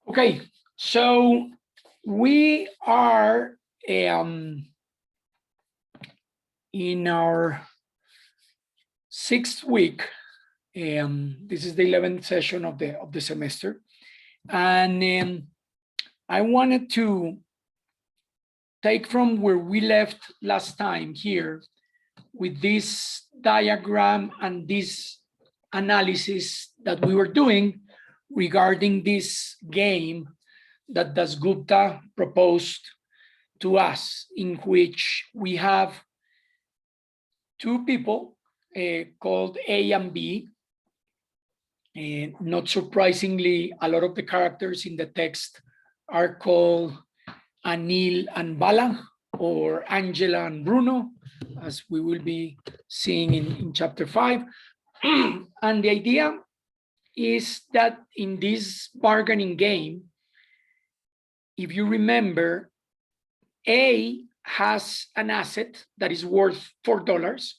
Okay, so we are in our 6th week. This is the 11th session of the semester, and I wanted to take from where we left last time here with this diagram and this analysis that we were doing regarding this game that Dasgupta proposed to us, in which we have two people called A and B. Not surprisingly, a lot of the characters in the text are called Anil and Bala, or Angela and Bruno, as we will be seeing in chapter 5. And the idea is that in this bargaining game, if you remember, A has an asset that is worth $4,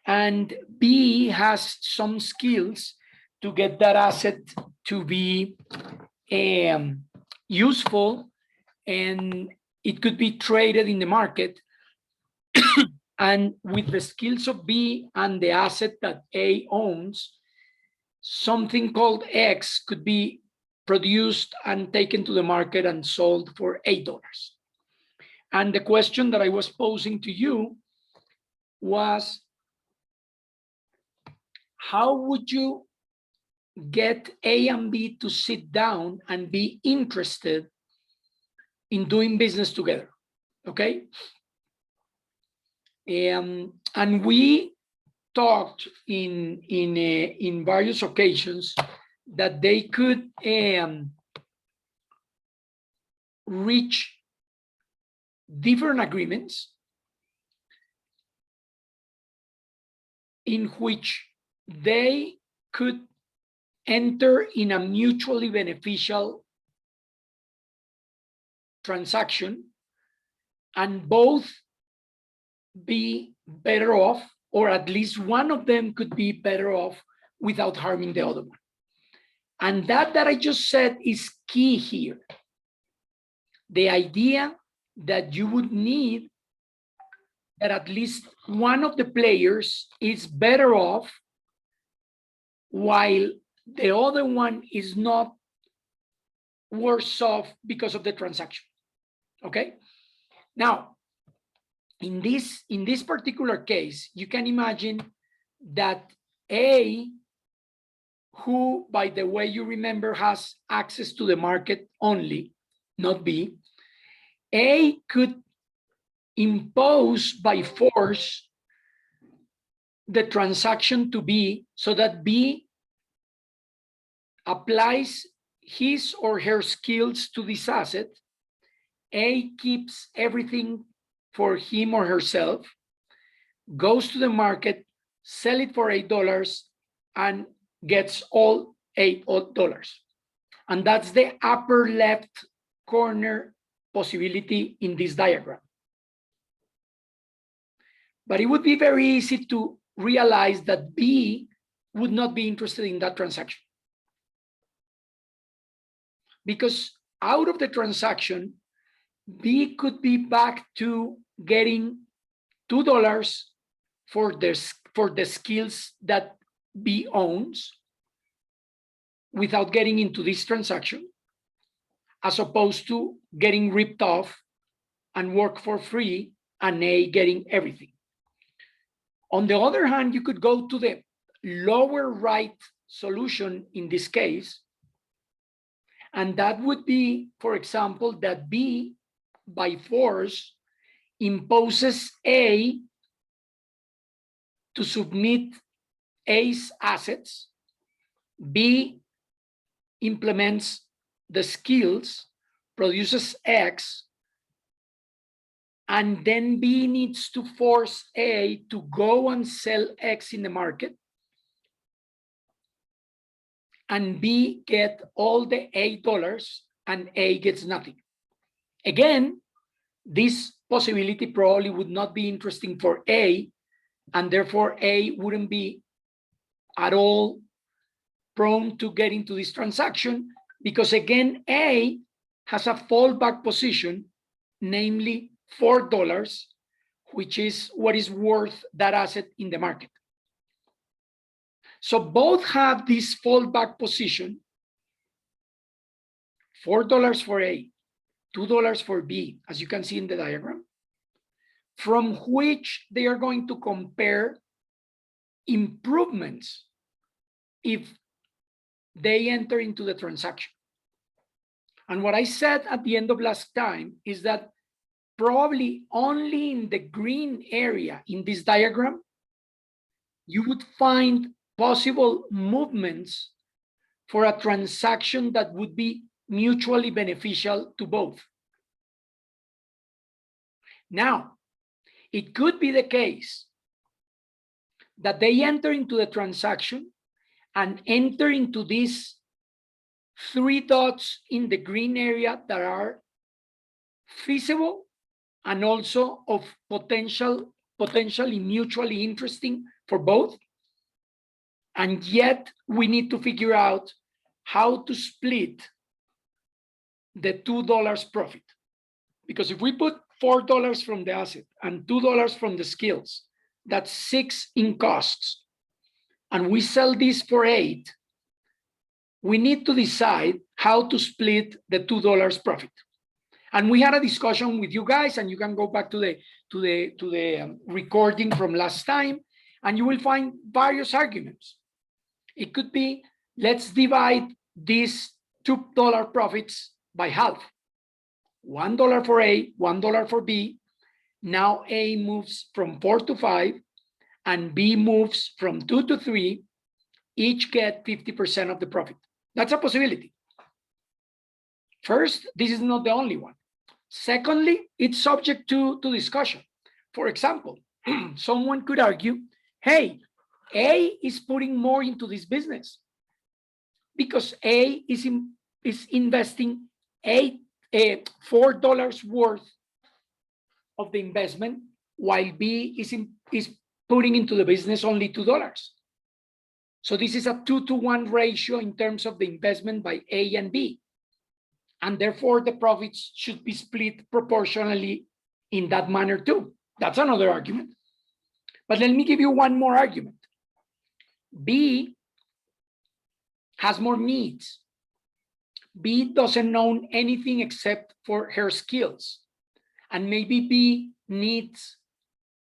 and B has some skills to get that asset to be useful, and it could be traded in the market. And with the skills of B and the asset that A owns, something called X could be produced and taken to the market and sold for $8. And the question that I was posing to you was, how would you get A and B to sit down and be interested in doing business together? Okay. And we talked in various occasions that they could reach different agreements in which they could enter in a mutually beneficial transaction and both be better off, or at least one of them could be better off without harming the other one. And that I just said is key here. The idea that you would need that at least one of the players is better off while the other one is not worse off because of the transaction. Okay. Now, in this particular case, you can imagine that A, who, by the way, you remember, has access to the market only, not B, A could impose by force the transaction to B so that B applies his or her skills to this asset. A keeps everything for him or herself, goes to the market, sell it for $8, and gets all $8. And that's the upper left corner possibility in this diagram. But it would be very easy to realize that B would not be interested in that transaction, because out of the transaction, B could be back to getting $2 for the skills that B owns without getting into this transaction, as opposed to getting ripped off and work for free and A getting everything. On the other hand, you could go to the lower right solution in this case, and that would be, for example, that B by force imposes A to submit A's assets. B implements the skills, produces X, and then B needs to force A to go and sell X in the market, and B get all the $8 and A gets nothing. Again, this possibility probably would not be interesting for A, and therefore A wouldn't be at all prone to get into this transaction. because again, A has a fallback position, namely $4, which is what is worth that asset in the market. So both have this fallback position, $4 for A, $2 for B, as you can see in the diagram, from which they are going to compare improvements if they enter into the transaction. And what I said at the end of last time is that probably only in the green area in this diagram, you would find possible movements for a transaction that would be mutually beneficial to both. Now, it could be the case that they enter into the transaction and enter into these 3 dots in the green area that are feasible and also of potentially mutually interesting for both. And yet we need to figure out how to split the $2 profit. Because if we put $4 from the asset and $2 from the skills, that's 6 in costs, and we sell this for 8, we need to decide how to split the $2 profit. And we had a discussion with you guys, and you can go back to the recording from last time, and you will find various arguments. It could be, let's divide these $2 profits by half. $1 for A, $1 for B. Now A moves from 4 to 5, and B moves from 2 to 3. Each get 50% of the profit. That's a possibility. First, this is not the only one. Secondly, it's subject to discussion. For example, someone could argue, hey, A is putting more into this business because A is investing $4 worth of the investment, while B is putting into the business only $2. So this is a 2-to-1 ratio in terms of the investment by A and B. And therefore, the profits should be split proportionally in that manner too. That's another argument. But let me give you one more argument. B has more needs. B doesn't know anything except for her skills. And maybe B needs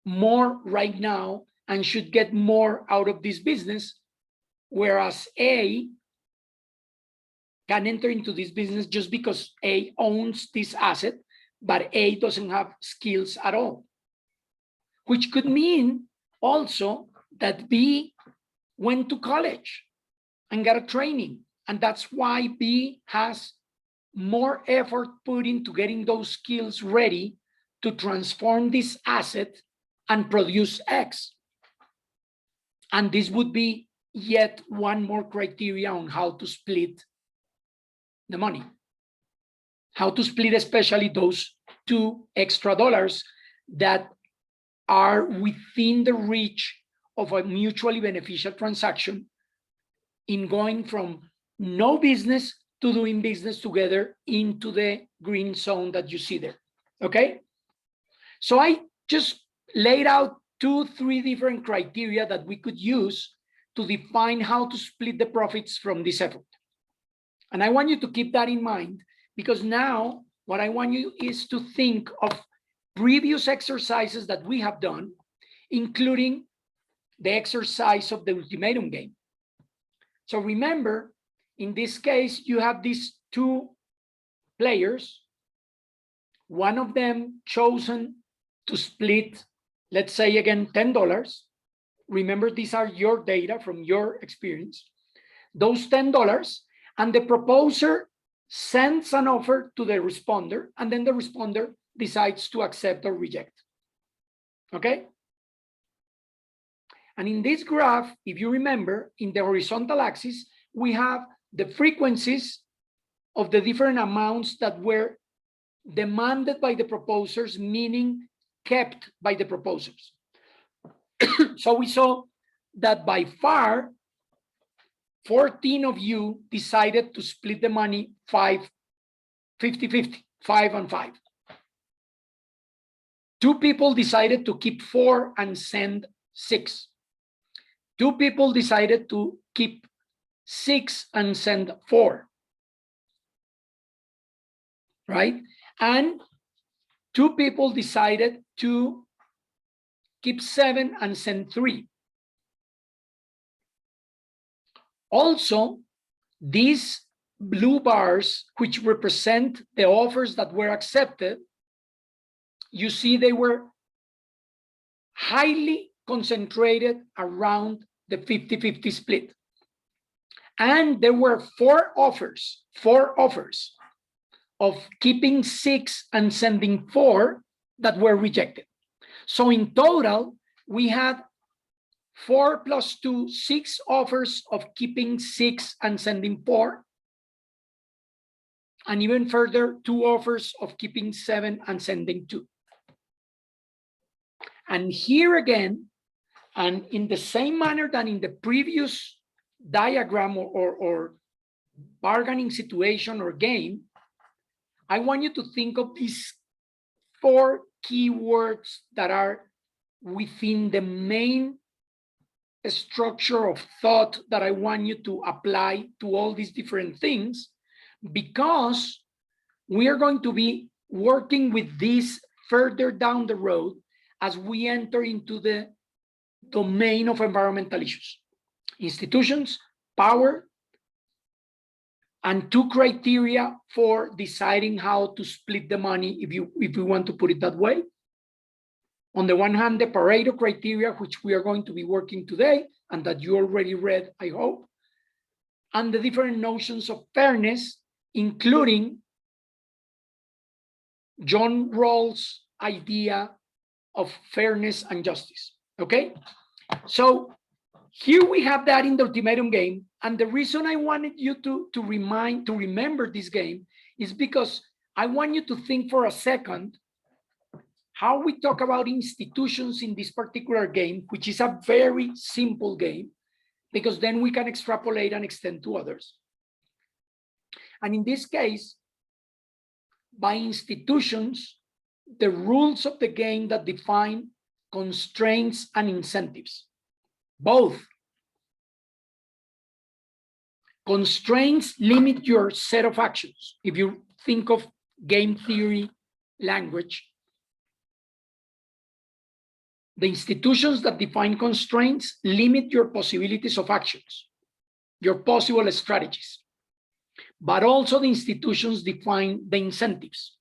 more right now and should get more out of this business, whereas A can enter into this business just because A owns this asset, but A doesn't have skills at all. Which could mean also that B went to college and got a training. And that's why B has more effort put into getting those skills ready to transform this asset and produce X. And this would be yet one more criteria on how to split the money. How to split especially those $2 extra that are within the reach of a mutually beneficial transaction in going from no business to doing business together into the green zone that you see there, okay? So I just laid out 2-3 different criteria that we could use to define how to split the profits from this effort. And I want you to keep that in mind, because now what I want you is to think of previous exercises that we have done, including the exercise of the ultimatum game. So remember, in this case, you have these 2 players, one of them chosen to split, let's say again, $10. Remember, these are your data from your experience. Those $10, and the proposer sends an offer to the responder, and then the responder decides to accept or reject. Okay? And in this graph, if you remember, in the horizontal axis, we have the frequencies of the different amounts that were demanded by the proposers, meaning kept by the proposers. So we saw that by far, 14 of you decided to split the money 50-50, 5 and 5. 2 people decided to keep 4 and send 6. 2 people decided to keep 6 and send 4. Right? And 2 people decided to keep 7 and send 3. Also, these blue bars, which represent the offers that were accepted, you see they were highly concentrated around the 50-50 split. And there were 4 offers of keeping 6 and sending 4 that were rejected. So in total, we had 4 plus 2, 6 offers of keeping 6 and sending 4. And even further, 2 offers of keeping 7 and sending 2. And here again, and in the same manner than in the previous diagram or bargaining situation or game, I want you to think of these 4 keywords that are within the main structure of thought that I want you to apply to all these different things, because we are going to be working with this further down the road as we enter into the domain of environmental issues. Institutions, power, and 2 criteria for deciding how to split the money, if we want to put it that way. On the one hand, the Pareto criteria, which we are going to be working today, and that you already read, I hope, and the different notions of fairness, including John Rawls' idea of fairness and justice. Okay, so here we have that in the ultimatum game, and the reason I wanted you to remember this game is because I want you to think for a second how we talk about institutions in this particular game, which is a very simple game, because then we can extrapolate and extend to others. And in this case, by institutions, the rules of the game that define constraints and incentives. Both. Constraints limit your set of actions. If you think of game theory language, the institutions that define constraints limit your possibilities of actions, your possible strategies. But also the institutions define the incentives.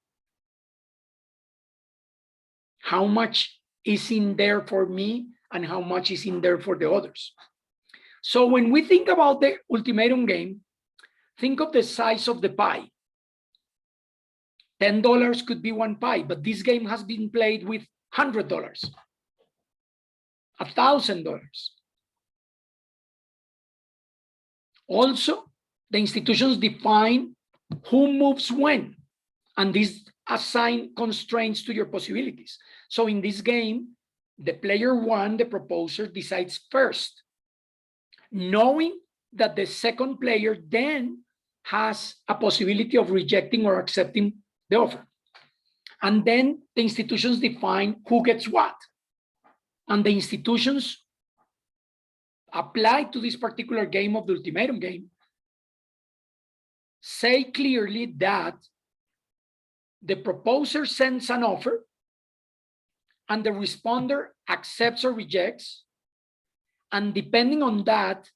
How much is in there for me and how much is in there for the others. So when we think about the ultimatum game, think of the size of the pie. $10 could be one pie, but this game has been played with $100, $1,000. Also, the institutions define who moves when, and these assign constraints to your possibilities. So in this game, the player one, the proposer, decides first, knowing that the second player then has a possibility of rejecting or accepting the offer. And then the institutions define who gets what. And the institutions applied to this particular game of the ultimatum game say clearly that the proposer sends an offer and the responder accepts or rejects. And depending on that,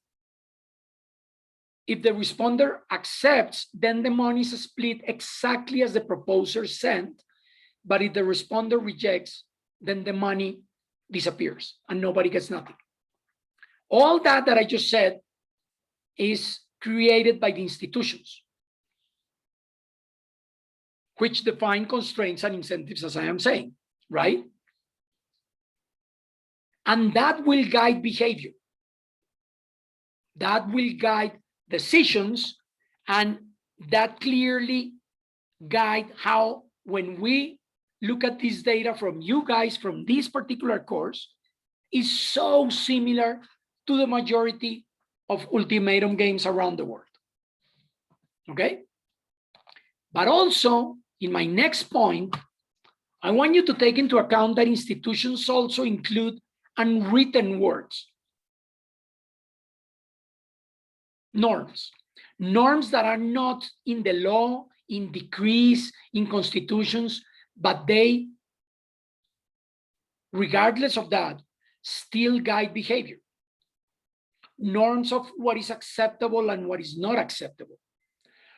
if the responder accepts, then the money is split exactly as the proposer sent. But if the responder rejects, then the money disappears and nobody gets nothing. All that I just said is created by the institutions, which define constraints and incentives, as I am saying, right? And that will guide behavior. That will guide decisions, and that clearly guide how, when we look at this data from you guys from this particular course, is so similar to the majority of ultimatum games around the world. Okay? But also, in my next point, I want you to take into account that institutions also include unwritten words, norms that are not in the law, in decrees, in constitutions, but they, regardless of that, still guide behavior. Norms of what is acceptable and what is not acceptable.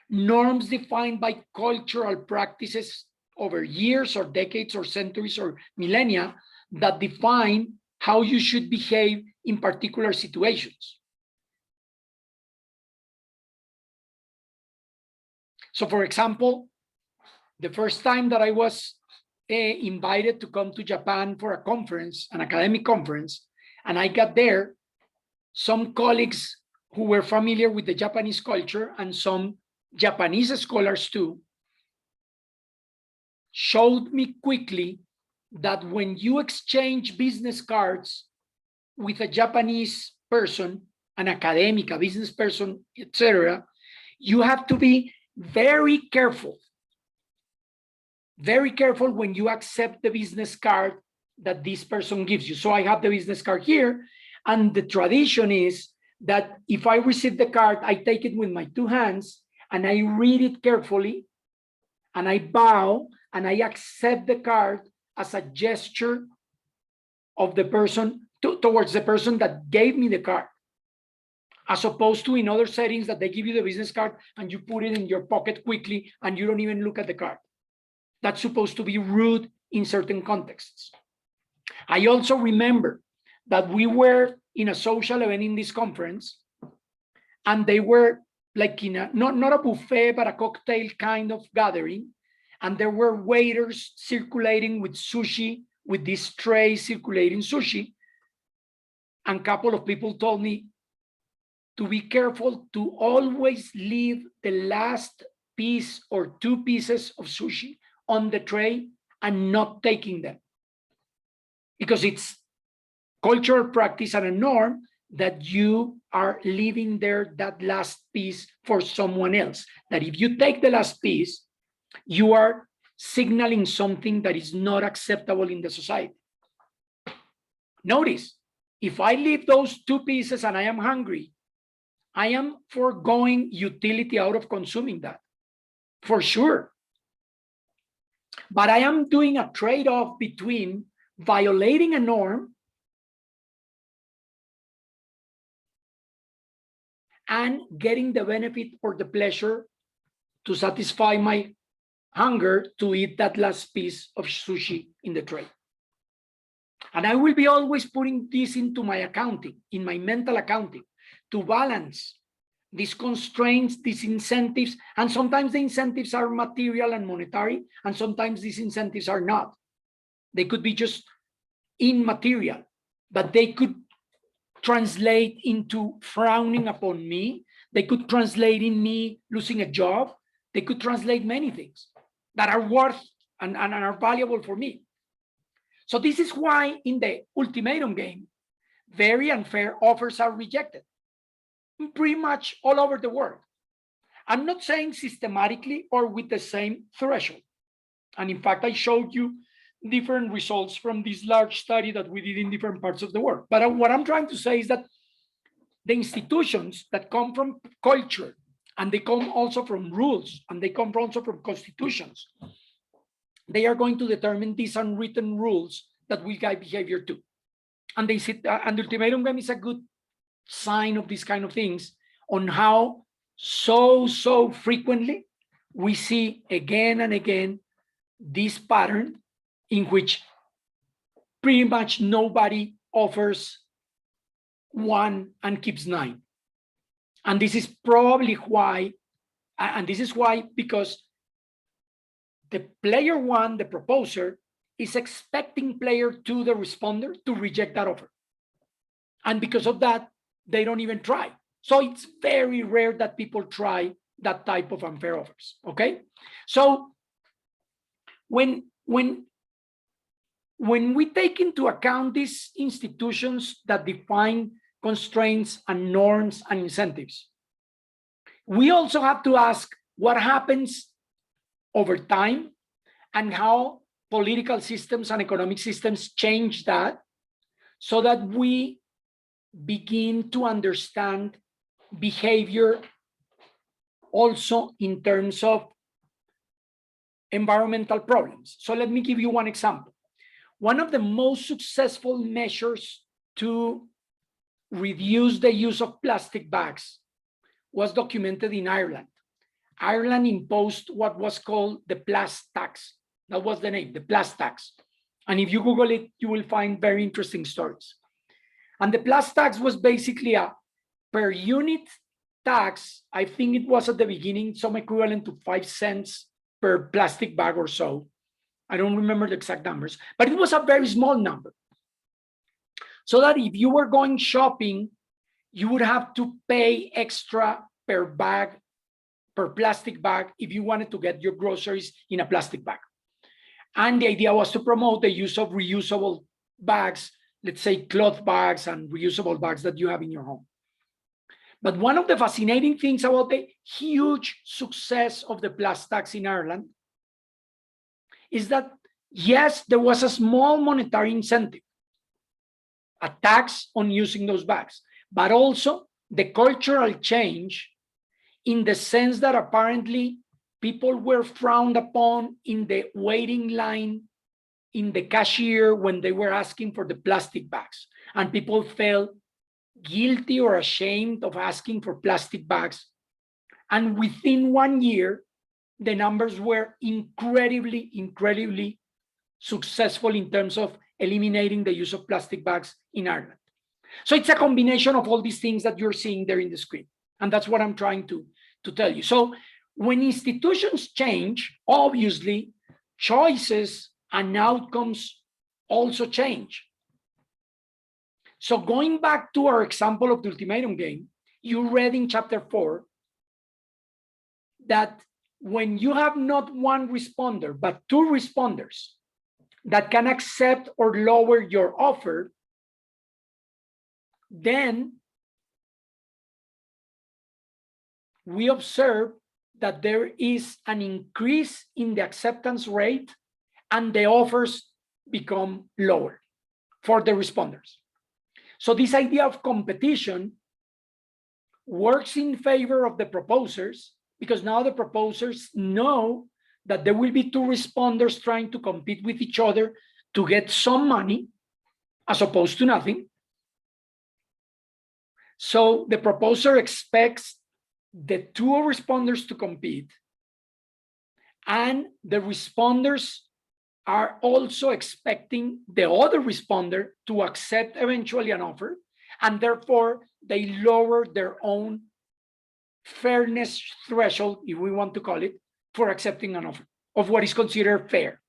Norms defined by cultural practices over years or decades or centuries or millennia that define how you should behave in particular situations. So, for example, the first time that I was invited to come to Japan for a conference, an academic conference, and I got there, some colleagues who were familiar with the Japanese culture and some Japanese scholars too showed me quickly that when you exchange business cards with a Japanese person, an academic, a business person, etc., you have to be very careful when you accept the business card that this person gives you. So I have the business card here, and the tradition is that if I receive the card, I take it with my two hands and I read it carefully and I bow and I accept the card as a gesture of the person towards the person that gave me the card, as opposed to in other settings that they give you the business card and you put it in your pocket quickly and you don't even look at the card. That's supposed to be rude in certain contexts. I also remember that we were in a social event in this conference, and they were like in a not a buffet but a cocktail kind of gathering, and there were waiters circulating with sushi, with this tray circulating sushi, and a couple of people told me to be careful to always leave the last piece or two pieces of sushi on the tray and not taking them, because it's cultural practice and a norm that you are leaving there that last piece for someone else. That if you take the last piece, you are signaling something that is not acceptable in the society. Notice, if I leave those two pieces and I am hungry, I am foregoing utility out of consuming that, for sure. But I am doing a trade-off between violating a norm and getting the benefit or the pleasure to satisfy my hunger to eat that last piece of sushi in the tray. And I will be always putting this into my accounting, in my mental accounting, to balance these constraints, these incentives, and sometimes the incentives are material and monetary, and sometimes these incentives are not. They could be just immaterial, but they could translate into frowning upon me. They could translate in me losing a job. They could translate many things that are worth and are valuable for me. So this is why in the ultimatum game, very unfair offers are rejected pretty much all over the world. I'm not saying systematically or with the same threshold. And in fact, I showed you different results from this large study that we did in different parts of the world. But what I'm trying to say is that the institutions that come from culture, and they come also from rules, and they come also from constitutions, they are going to determine these unwritten rules that will guide behavior too. And they sit, and the ultimatum game is a good sign of these kind of things, on how so frequently we see again and again this pattern in which pretty much nobody offers one and keeps nine. And this is probably why, because the player one, the proposer, is expecting player two, the responder, to reject that offer. And because of that, they don't even try. So it's very rare that people try that type of unfair offers, okay? So when we take into account these institutions that define constraints and norms and incentives. We also have to ask what happens over time and how political systems and economic systems change that, so that we begin to understand behavior also in terms of environmental problems. So let me give you one example. One of the most successful measures to reduce the use of plastic bags was documented in Ireland. Ireland imposed what was called the Plast tax. That was the name, the Plast tax. And if you Google it, you will find very interesting stories. And the Plast tax was basically a per unit tax. I think it was at the beginning some equivalent to 5 cents per plastic bag or so. I don't remember the exact numbers, but it was a very small number. So that if you were going shopping, you would have to pay extra per bag, per plastic bag, if you wanted to get your groceries in a plastic bag. And the idea was to promote the use of reusable bags, let's say cloth bags and reusable bags that you have in your home. But one of the fascinating things about the huge success of the Plast tax in Ireland is that, yes, there was a small monetary incentive, a tax on using those bags, but also the cultural change in the sense that apparently people were frowned upon in the waiting line in the cashier when they were asking for the plastic bags, and people felt guilty or ashamed of asking for plastic bags. And within 1 year, the numbers were incredibly successful in terms of eliminating the use of plastic bags in Ireland. So it's a combination of all these things that you're seeing there in the screen. And that's what I'm trying to tell you. So when institutions change, obviously, choices and outcomes also change. So going back to our example of the ultimatum game, you read in chapter 4 that when you have not one responder, but two responders that can accept or lower your offer, then we observe that there is an increase in the acceptance rate and the offers become lower for the responders. So this idea of competition works in favor of the proposers, because now the proposers know that there will be two responders trying to compete with each other to get some money as opposed to nothing. So the proposer expects the two responders to compete, and the responders are also expecting the other responder to accept eventually an offer, and therefore they lower their own fairness threshold, if we want to call it, for accepting an offer of what is considered fair.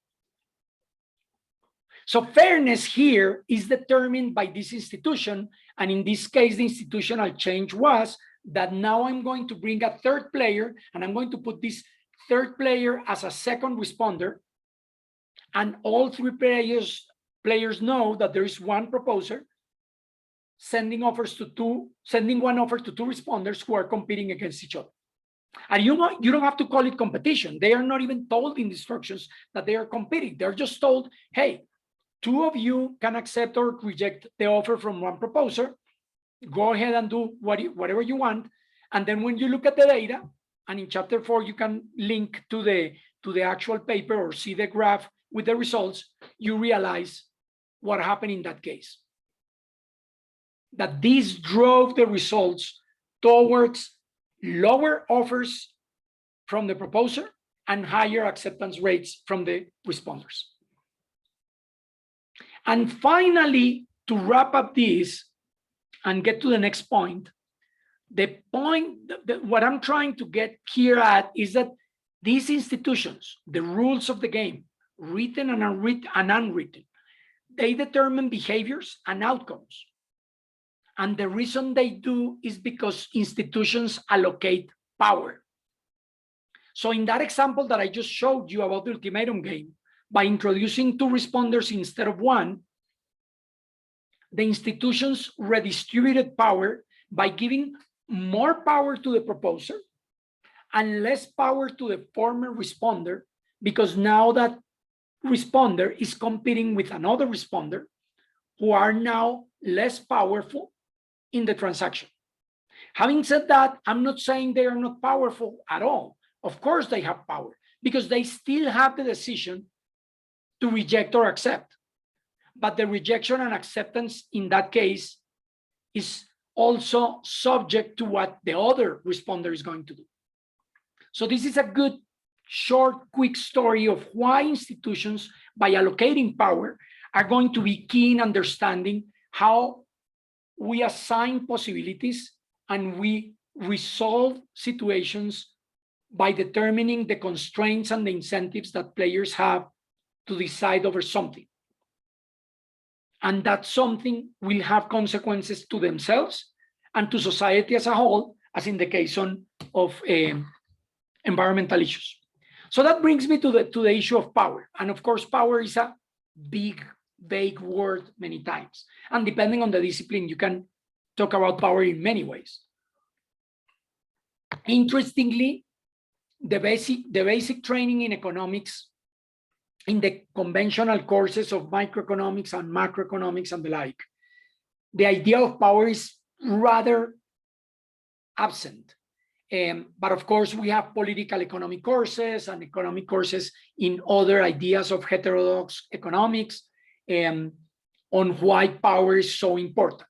So fairness here is determined by this institution, and in this case, the institutional change was that now I'm going to bring a third player, and I'm going to put this third player as a second responder, and all three players know that there is one proposer sending one offer to two responders who are competing against each other. And you don't have to call it competition. They are not even told in the instructions that they are competing. They're just told, hey, two of you can accept or reject the offer from one proposer. Go ahead and do whatever you want. And then when you look at the data, and in chapter 4, you can link to the actual paper or see the graph with the results, you realize what happened in that case. That this drove the results towards lower offers from the proposer and higher acceptance rates from the responders. And finally, to wrap up this and get to the next point, what I'm trying to get here at is that these institutions, the rules of the game, written and unwritten, they determine behaviors and outcomes. And the reason they do is because institutions allocate power. So in that example that I just showed you about the ultimatum game, by introducing two responders instead of one, the institutions redistributed power by giving more power to the proposer and less power to the former responder, because now that responder is competing with another responder who are now less powerful in the transaction. Having said that, I'm not saying they are not powerful at all. Of course they have power, because they still have the decision to reject or accept. But the rejection and acceptance in that case is also subject to what the other responder is going to do. So this is a good, short, quick story of why institutions, by allocating power, are going to be key in understanding how we assign possibilities and we resolve situations by determining the constraints and the incentives that players have to decide over something. And that something will have consequences to themselves and to society as a whole, as in the case of environmental issues. So that brings me to the issue of power. And of course, power is a big, vague word many times. And depending on the discipline, you can talk about power in many ways. Interestingly, the basic training in economics, in the conventional courses of microeconomics and macroeconomics and the like, the idea of power is rather absent. But of course, we have political economic courses and economic courses in other ideas of heterodox economics on why power is so important.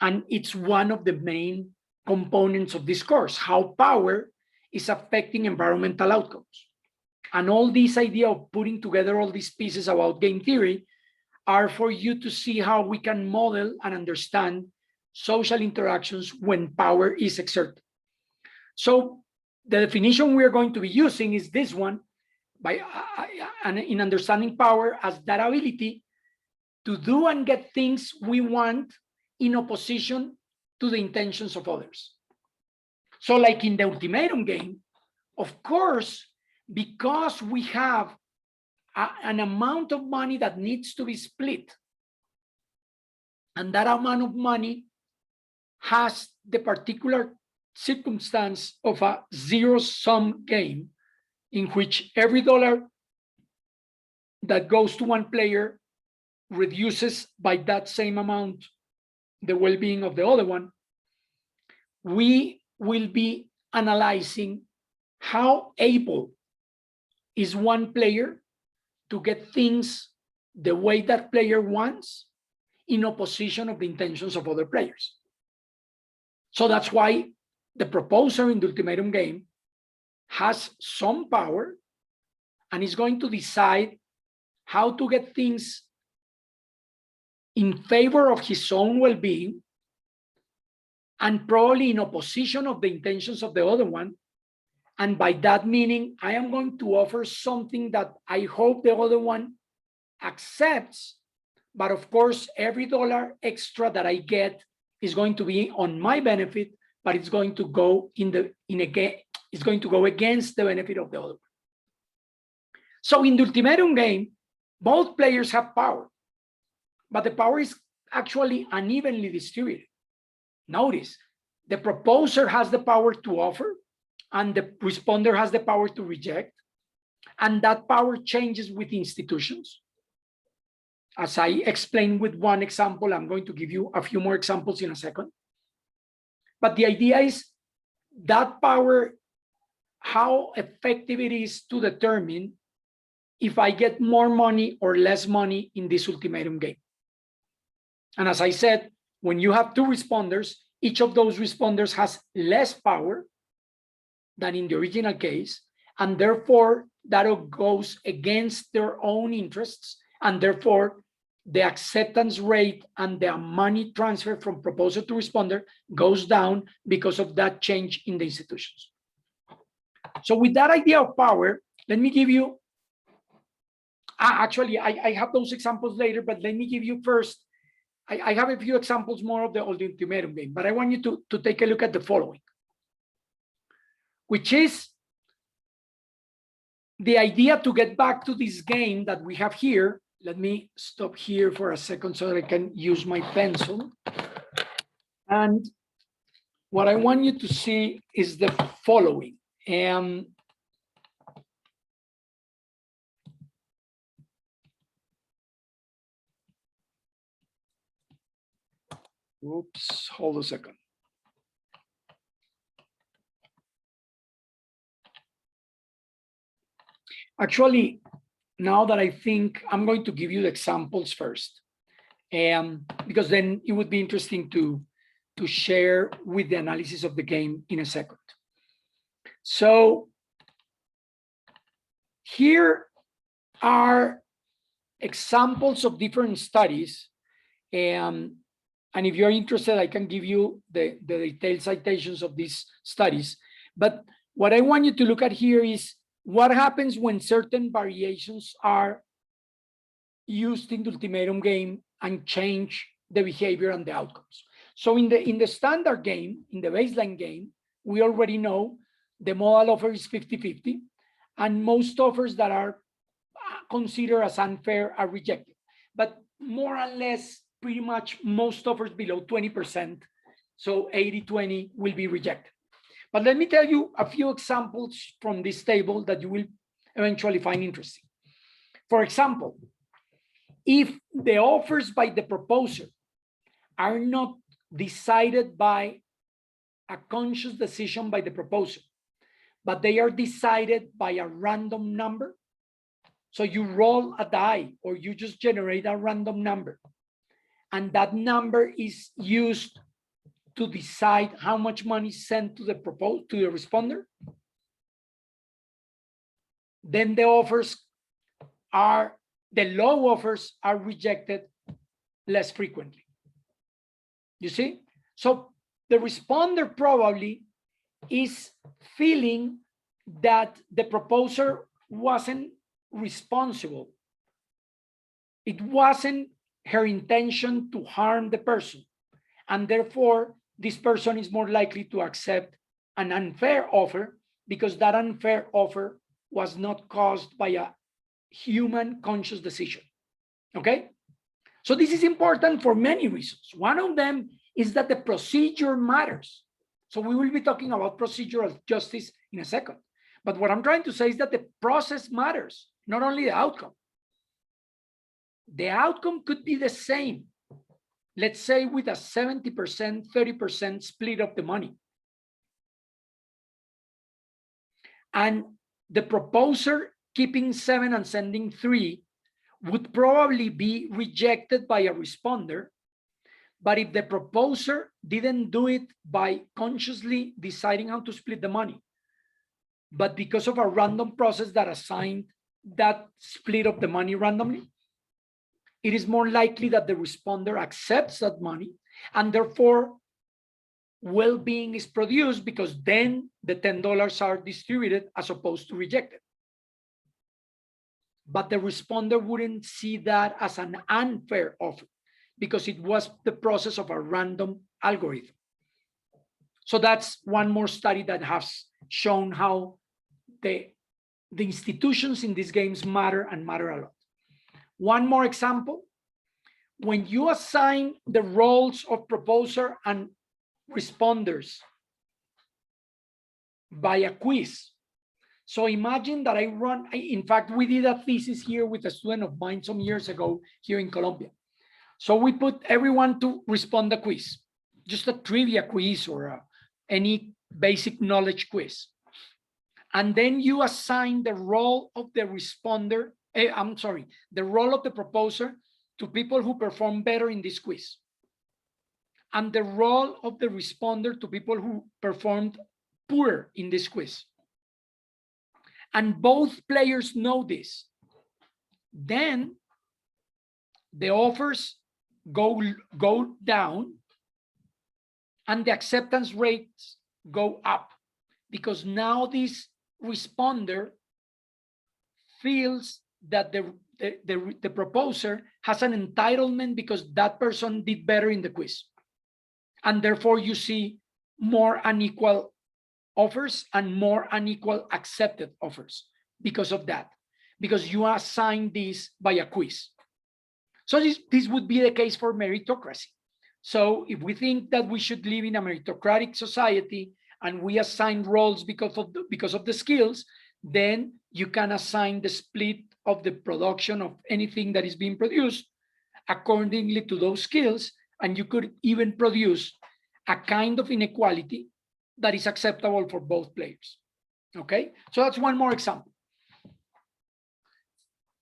And it's one of the main components of this course, how power is affecting environmental outcomes. And all this idea of putting together all these pieces about game theory are for you to see how we can model and understand social interactions when power is exerted. So the definition we are going to be using is this one, in understanding power as that ability to do and get things we want in opposition to the intentions of others. So like in the ultimatum game, of course, because we have an amount of money that needs to be split, and that amount of money has the particular circumstance of a zero-sum game in which every dollar that goes to one player reduces by that same amount the well-being of the other one, we will be analyzing how able is one player to get things the way that player wants in opposition of the intentions of other players. So that's why the proposer in the ultimatum game has some power and is going to decide how to get things in favor of his own well-being and probably in opposition of the intentions of the other one. And by that meaning, I am going to offer something that I hope the other one accepts. But of course, every dollar extra that I get is going to be on my benefit, but it's going to go it's going to go against the benefit of the other one. So in the ultimatum game, both players have power, but the power is actually unevenly distributed. Notice, the proposer has the power to offer, and the responder has the power to reject, and that power changes with institutions. As I explained with one example, I'm going to give you a few more examples in a second. But the idea is that power, how effective it is to determine if I get more money or less money in this ultimatum game. And as I said, when you have two responders, each of those responders has less power than in the original case, and therefore that goes against their own interests, and therefore the acceptance rate and the money transfer from proposer to responder goes down because of that change in the institutions. So with that idea of power, let me give you, actually, I have those examples later, but let me give you first, I have a few examples more of the ultimatum game, but I want you to take a look at the following, which is the idea to get back to this game that we have here let me stop here for a second so that I can use my pencil. And what I want you to see is the following. Oops, hold a second. Actually, now that I think, I'm going to give you the examples first, because then it would be interesting to share with the analysis of the game in a second. So here are examples of different studies. And if you're interested, I can give you the detailed citations of these studies. But what I want you to look at here is what happens when certain variations are used in the ultimatum game and change the behavior and the outcomes. So in the standard game, in the baseline game, we already know the model offer is 50-50, and most offers that are considered as unfair are rejected. But more or less, pretty much most offers below 20%, so 80-20 will be rejected. But let me tell you a few examples from this table that you will eventually find interesting. For example, if the offers by the proposer are not decided by a conscious decision by the proposer, but they are decided by a random number. So you roll a die or you just generate a random number, and that number is used to decide how much money is sent to the responder. Then the low offers are rejected less frequently. You see? So the responder probably is feeling that the proposer wasn't responsible. It wasn't her intention to harm the person. And therefore, this person is more likely to accept an unfair offer because that unfair offer was not caused by a human conscious decision. Okay? So this is important for many reasons. One of them is that the procedure matters. So we will be talking about procedural justice in a second. But what I'm trying to say is that the process matters, not only the outcome. The outcome could be the same, let's say with a 70%, 30% split of the money. And the proposer keeping 7 and sending 3 would probably be rejected by a responder. But if the proposer didn't do it by consciously deciding how to split the money, but because of a random process that assigned that split of the money randomly, it is more likely that the responder accepts that money, and therefore well-being is produced because then the $10 are distributed as opposed to rejected. But the responder wouldn't see that as an unfair offer because it was the process of a random algorithm. So that's one more study that has shown how the institutions in these games matter and matter a lot. One more example, when you assign the roles of proposer and responders by a quiz. So imagine that in fact, we did a thesis here with a student of mine some years ago here in Colombia. So we put everyone to respond a quiz, just a trivia quiz or any basic knowledge quiz. And then you assign the role of the responder, the role of the proposer to people who perform better in this quiz, and the role of the responder to people who performed poor in this quiz. And both players know this. Then the offers go down and the acceptance rates go up because now this responder feels that the proposer has an entitlement because that person did better in the quiz. And therefore you see more unequal offers and more unequal accepted offers because of that, because you assign this by a quiz. So this would be the case for meritocracy. So if we think that we should live in a meritocratic society and we assign roles because of the skills, then you can assign the split of the production of anything that is being produced accordingly to those skills, and you could even produce a kind of inequality that is acceptable for both players. Okay, so that's one more example.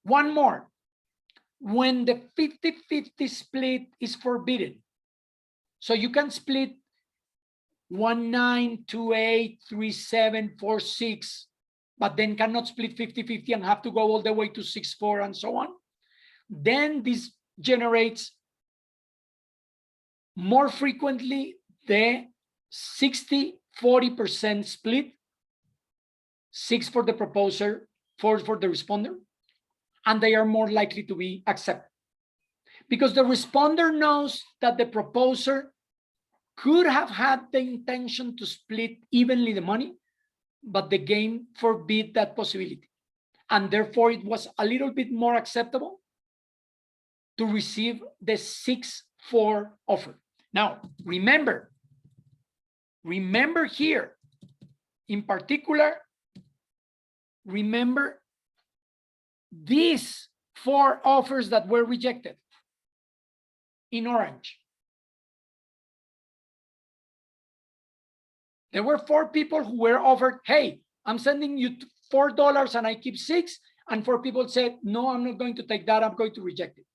One more. When the 50-50 split is forbidden, so you can split 1-9, 2-8, 3-7, 4-6, but then cannot split 50-50 and have to go all the way to 6-4 and so on, then this generates more frequently the 60-40% split, 6 for the proposer, 4 for the responder, and they are more likely to be accepted. Because the responder knows that the proposer could have had the intention to split evenly the money, but the game forbid that possibility. And therefore, it was a little bit more acceptable to receive the 6-4 offer. Now, remember here, in particular, remember these 4 offers that were rejected in orange. There were 4 people who were offered, hey, I'm sending you $4 and I keep 6, and 4 people said, no, I'm not going to take that, I'm going to reject it.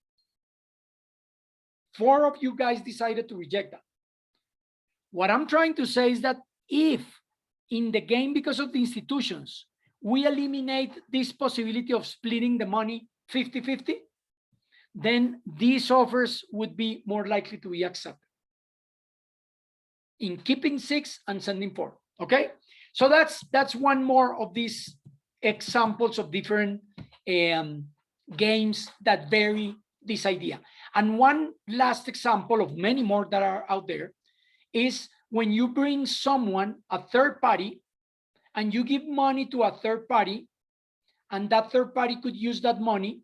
4 of you guys decided to reject that. What I'm trying to say is that if in the game, because of the institutions, we eliminate this possibility of splitting the money 50-50, then these offers would be more likely to be accepted in keeping 6 and sending 4. Okay, so that's one more of these examples of different games that vary this idea. And one last example of many more that are out there is when you bring someone, a third party, and you give money to a third party, and that third party could use that money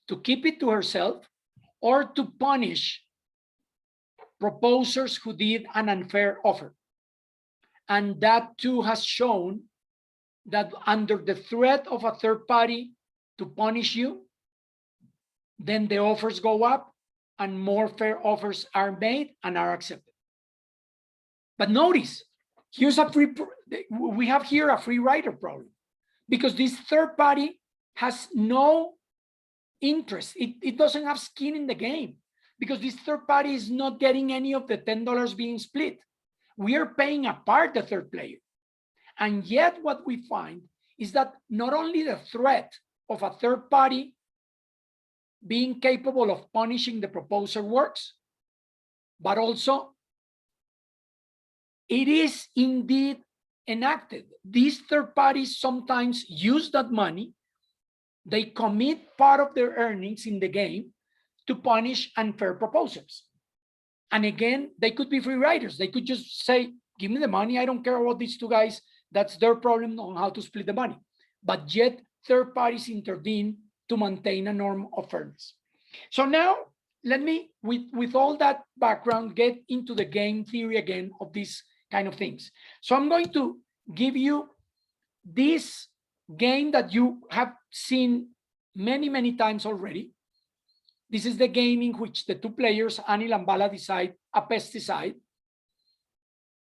to keep it to herself or to punish proposers who did an unfair offer. And that too has shown that under the threat of a third party to punish you, then the offers go up and more fair offers are made and are accepted. But notice, here's we have here a free rider problem, because this third party has no interest. It doesn't have skin in the game, because this third party is not getting any of the $10 being split. We are paying apart the third player. And yet what we find is that not only the threat of a third party being capable of punishing the proposer works, but also it is indeed enacted. These third parties sometimes use that money. They commit part of their earnings in the game to punish unfair proposers. And again, they could be free riders. They could just say, give me the money. I don't care about these 2 guys. That's their problem on how to split the money. But yet third parties intervene to maintain a norm of fairness. So now let me, with all that background, get into the game theory again of these kind of things. So I'm going to give you this game that you have seen many, many times already. This is the game in which the 2 players, Anil and Bala, decide a pesticide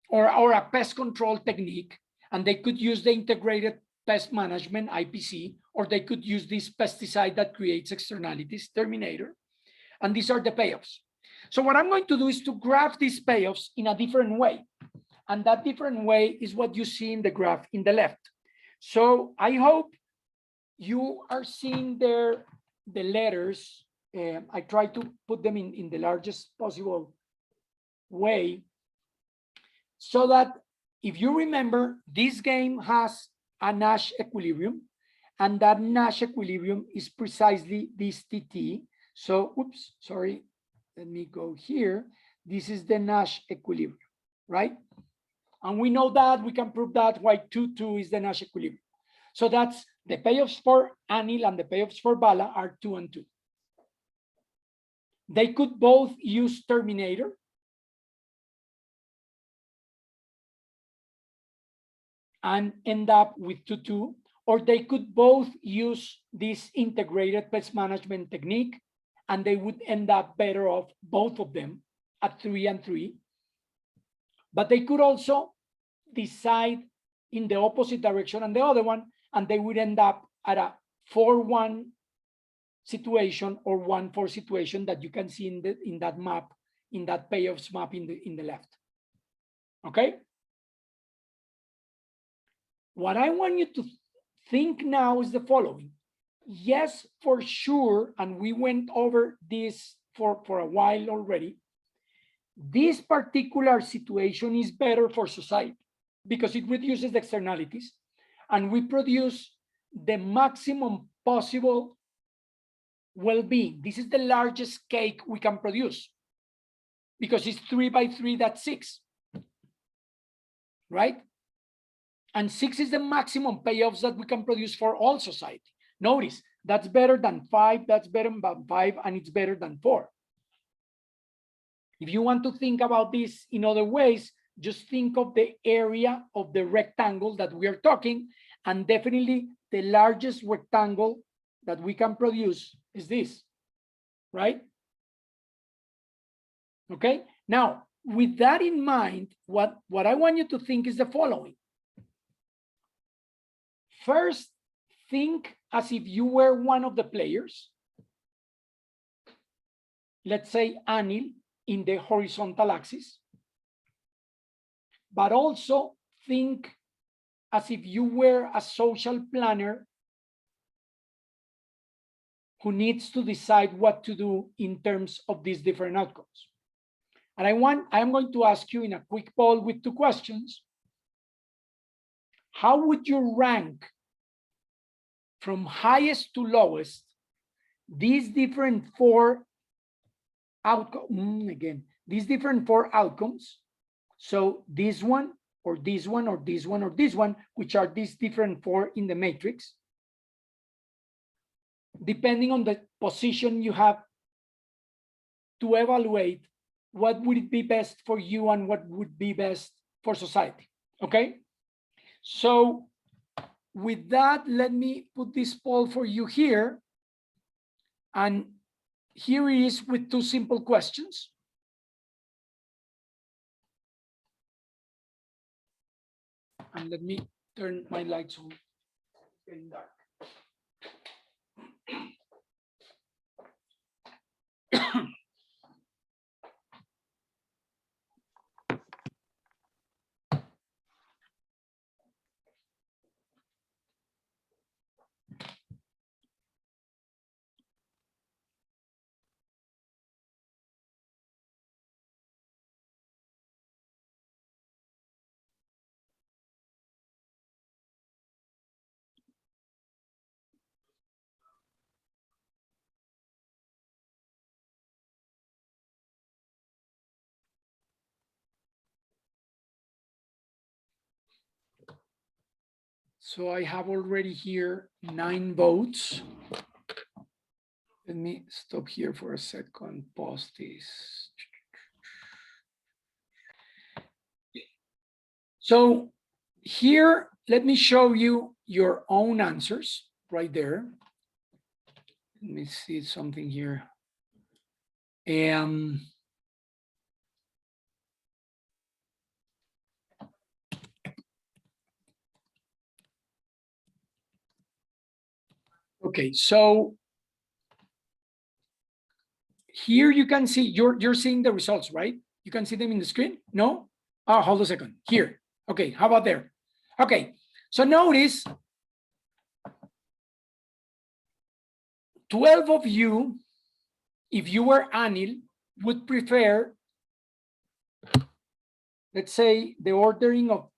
or a pest control technique, and they could use the integrated pest management, IPC, or they could use this pesticide that creates externalities, Terminator, and these are the payoffs. So what I'm going to do is to graph these payoffs in a different way, and that different way is what you see in the graph in the left. So I hope you are seeing there the letters. I try to put them in the largest possible way, so that if you remember, this game has a Nash equilibrium, and that Nash equilibrium is precisely this TT. So, oops, sorry, let me go here. This is the Nash equilibrium, right? And we know that, we can prove that, why 2-2 is the Nash equilibrium. So that's the payoffs for Anil and the payoffs for Bala are 2 and 2. They could both use Terminator. And end up with 2-2, or they could both use this integrated pest management technique, and they would end up better off, both of them, at 3-3. But they could also decide in the opposite direction and the other one, and they would end up at a 4-1 situation or 1-4 situation that you can see in that map, in that payoffs map in the left. Okay. What I want you to think now is the following. Yes, for sure, and we went over this for a while already, this particular situation is better for society because it reduces the externalities and we produce the maximum possible well-being. This is the largest cake we can produce because it's 3 by 3, that's 6, right? And 6 is the maximum payoffs that we can produce for all society. Notice, that's better than 5, that's better than 5, and it's better than 4. If you want to think about this in other ways, just think of the area of the rectangle that we are talking, and definitely the largest rectangle that we can produce is this, right? Okay, now with that in mind, what I want you to think is the following. First, think as if you were one of the players. Let's say Anil in the horizontal axis. But also think as if you were a social planner who needs to decide what to do in terms of these different outcomes. And I'm going to ask you in a quick poll with 2 questions. How would you rank from highest to lowest these different 4 outcomes? These different 4 outcomes. So this one, or this one, or this one, or this one, which are these different 4 in the matrix, depending on the position you have to evaluate what would it be best for you and what would be best for society. Okay, so with that, let me put this poll for you here. And here it is with 2 simple questions. And let me turn my lights on. It's getting dark. So I have already here 9 votes. Let me stop here for a second, pause this. So here, let me show you your own answers right there. Let me see something here. Okay, so here you can see, you're seeing the results, right? You can see them in the screen? No? Oh, hold a second. Here. Okay, how about there? Okay, so notice 12 of you, if you were Anil, would prefer, let's say the ordering of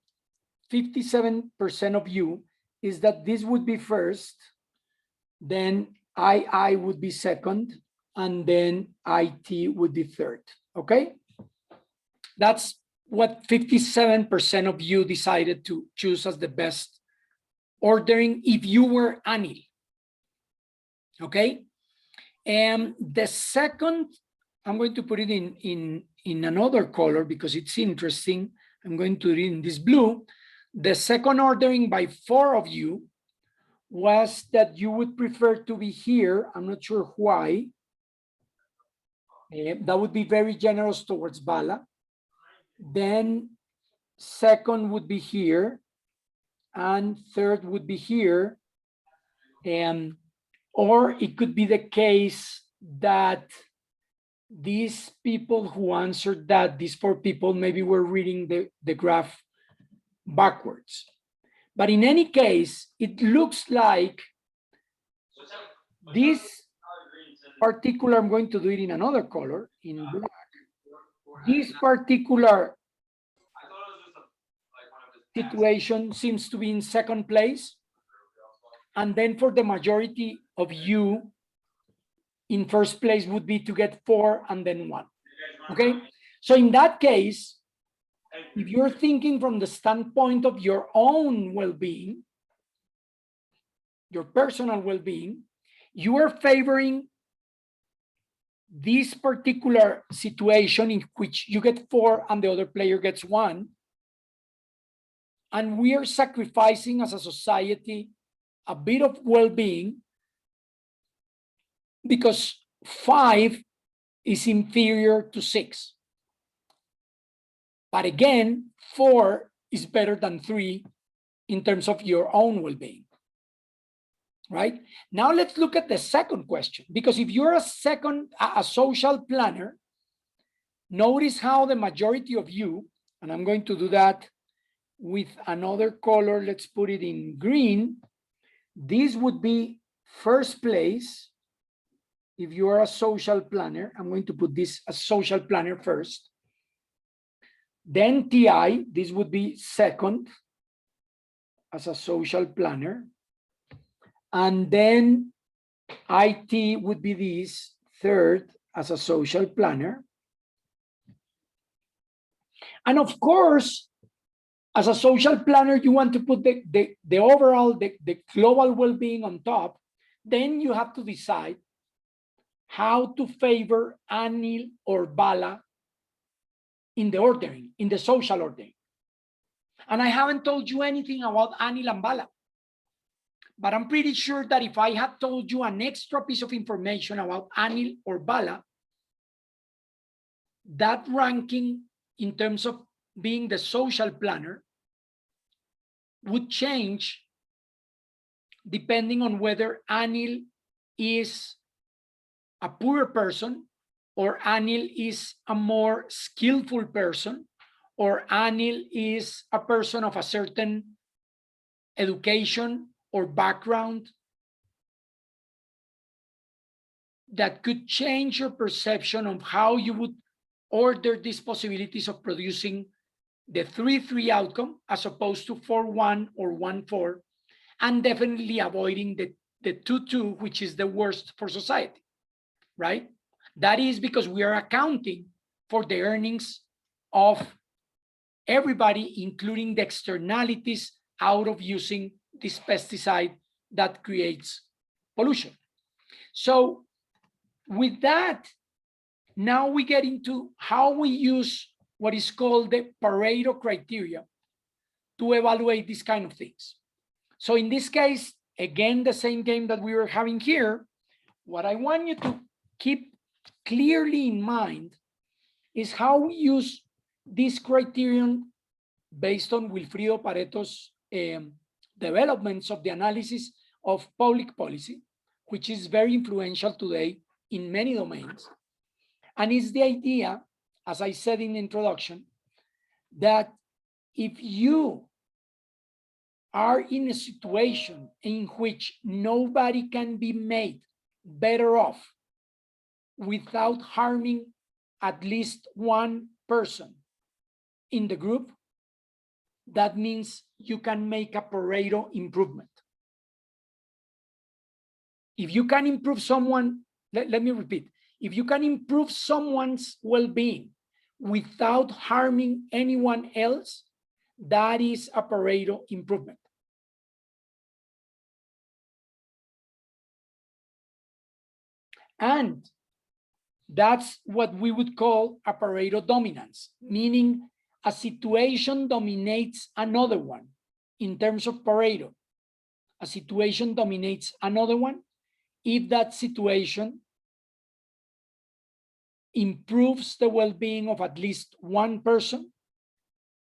57% of you is that this would be first, then I would be second, and then IT would be third, okay? That's what 57% of you decided to choose as the best ordering if you were Anil, okay? And the second I'm going to put it in another color because it's interesting. I'm going to read in this blue. The second ordering by 4 of you was that you would prefer to be here. I'm not sure why. That would be very generous towards Bala. Then second would be here. And third would be here. Or it could be the case that these people who answered that, these 4 people, maybe were reading the graph backwards. But in any case, it looks like this particular, I'm going to do it in another color, in black. This particular situation seems to be in second place. And then for the majority of you, in first place would be to get 4 and then 1. Okay, so in that case, if you're thinking from the standpoint of your own well-being, your personal well-being, you are favoring this particular situation in which you get 4 and the other player gets 1. And we are sacrificing as a society a bit of well-being because 5 is inferior to 6. But again, 4 is better than 3 in terms of your own well-being. Right? Now let's look at the second question, because if you're a social planner, notice how the majority of you, and I'm going to do that with another color, let's put it in green. This would be first place. If you are a social planner, I'm going to put this as social planner first. Then TI, this would be second as a social planner. And then IT would be this third as a social planner. And of course, as a social planner, you want to put the overall, the global well-being on top. Then you have to decide how to favor Anil or Bala in the ordering, in the social ordering. And I haven't told you anything about Anil and Bala. But I'm pretty sure that if I had told you an extra piece of information about Anil or Bala, that ranking in terms of being the social planner would change depending on whether Anil is a poorer person, or Anil is a more skillful person, or Anil is a person of a certain education or background that could change your perception of how you would order these possibilities of producing the 3-3 outcome as opposed to 4-1 or 1-4, and definitely avoiding the 2-2, which is the worst for society, right? That is because we are accounting for the earnings of everybody, including the externalities out of using this pesticide that creates pollution. So with that, now we get into how we use what is called the Pareto criteria to evaluate these kind of things. So in this case, again, the same game that we were having here, what I want you to keep clearly in mind is how we use this criterion based on Wilfrido Pareto's developments of the analysis of public policy, which is very influential today in many domains. And it's the idea, as I said in the introduction, that if you are in a situation in which nobody can be made better off without harming at least one person in the group, that means you can make a Pareto improvement. If you can improve someone, let me repeat, if you can improve someone's well-being without harming anyone else, that is a Pareto improvement. And That's what we would call a Pareto dominance, meaning a situation dominates another one in terms of Pareto. A situation dominates another one if that situation improves the well-being of at least one person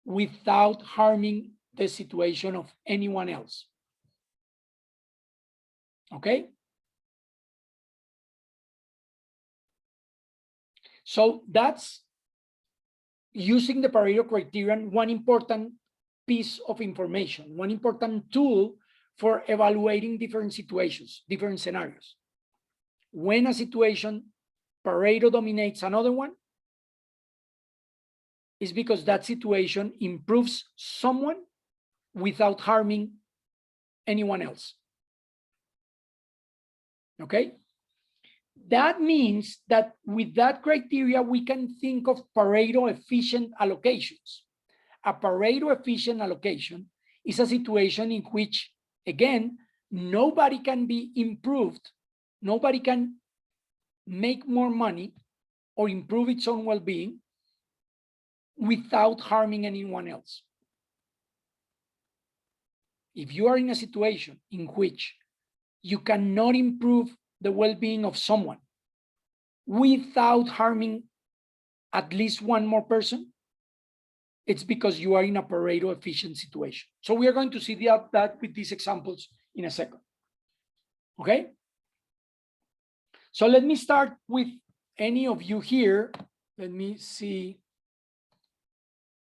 without harming the situation of anyone else. Okay? So that's using the Pareto criterion, one important piece of information, one important tool for evaluating different situations, different scenarios. When a situation Pareto dominates another one, is because that situation improves someone without harming anyone else. Okay? That means that with that criteria, we can think of Pareto efficient allocations. A Pareto efficient allocation is a situation in which, again, nobody can be improved, nobody can make more money or improve its own well-being without harming anyone else. If you are in a situation in which you cannot improve the well-being of someone without harming at least one more person, it's because you are in a Pareto efficient situation. So we are going to see that with these examples in a second. Okay? So let me start with any of you here. Let me see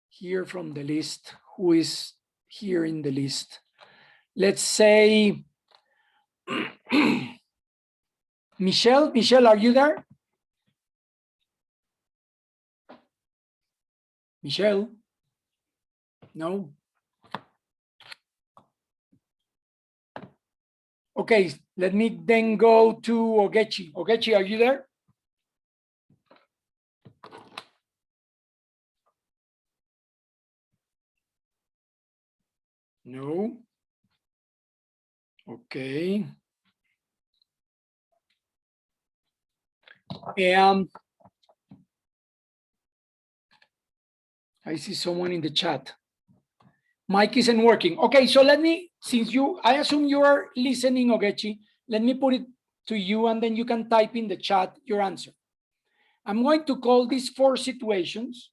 here from the list who is here in the list. Let's say Michelle. Michelle, are you there? Michelle? No? Okay, let me then go to Ogechi. Ogechi, are you there? No? Okay. I see someone in the chat. Mic isn't working. Okay, so let me, since I assume you are listening, Ogechi, let me put it to you and then you can type in the chat your answer. I'm going to call these 4 situations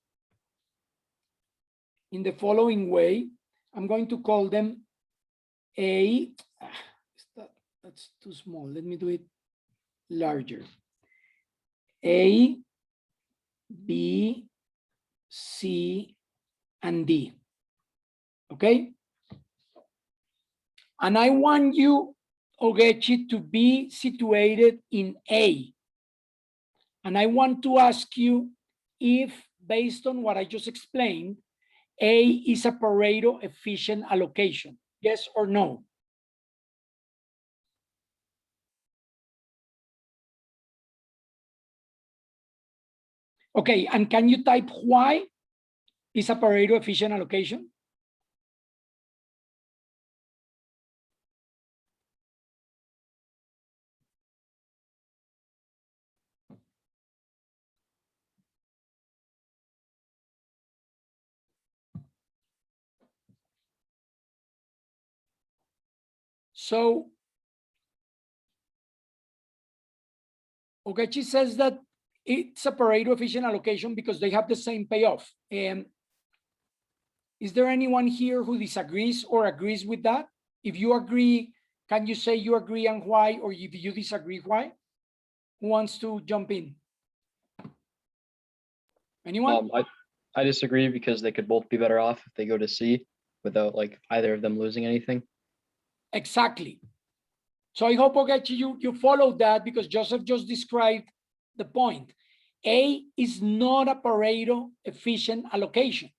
in the following way. I'm going to call them A, that's too small. Let me do it larger. A, B, C, and D. Okay? And I want you, Ogechi, to be situated in A. And I want to ask you if, based on what I just explained, A is a Pareto efficient allocation. Yes or no? Okay, and can you type why is a Pareto efficient allocation? So Ogechi says that it's a Pareto efficient allocation because they have the same payoff. Is there anyone here who disagrees or agrees with that? If you agree, can you say you agree and why? Or if you disagree, why? Who wants to jump in? Anyone? I disagree because they could both be better off if they go to C without like either of them losing anything. Exactly. So I hope, Ogechi, you follow that because Joseph just described the point. A is not a Pareto efficient allocation